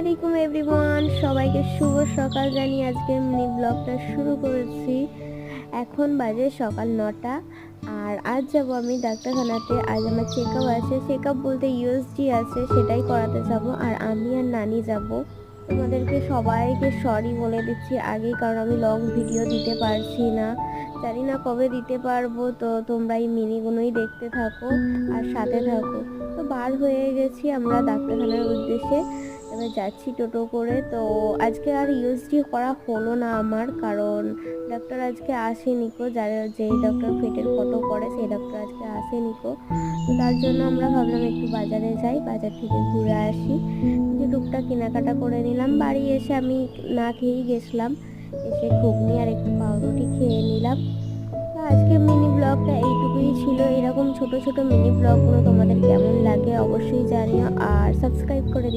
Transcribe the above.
আলাইকুম এভরিওয়ান, সবাইকে শুভ সকাল জানিয়ে আজকে মিনি ব্লগটা শুরু করেছি। এখন বাজে সকাল 9টা। আর আজ যাব আমি ডাক্তারখানাতে। আজ আমার চেকআপ আছে, চেকআপ বলতে ইউএসজি আছে, সেটাই করাতে যাব। আর আমি আর নানি যাব। তোমাদেরকে সবাইকে সরি বলে দিচ্ছি আগেই, কারণ আমি লং ভিডিও দিতে পারছি না, জানি না কবে দিতে পারবো। তো তোমরা এই মিনিগুলোই দেখতে থাকো আর সাথে থাকো। তো বার হয়ে গেছি আমরা ডাক্তারখানার উদ্দেশ্যে, এবার যাচ্ছি টোটো করে। তো আজকে আর ইউএসজি করা হলো না আমার, কারণ ডক্টর আজকে আসেনি কো, যারা যেই ডক্টর পেটের ফটো করে সেই ডক্টর আজকে আসেনি কো। তো তার জন্য আমরা ভাবলাম একটু বাজারে যাই, বাজার থেকে ঘুরে আসি, কিছু টুকটাক কেনাকাটা করে নিলাম। বাড়ি এসে আমি না খেয়েই গেছিলাম, এসে ঘুগনি আর একটু পাউরুটি খেয়ে নিলাম। তো আজকে মিনি ব্লগটা এইটুকুই ছিল। এরকম ছোট ছোট মিনি ব্লগগুলো তোমাদের কেমন লাগে অবশ্যই জানিও, আর সাবস্ক্রাইব করে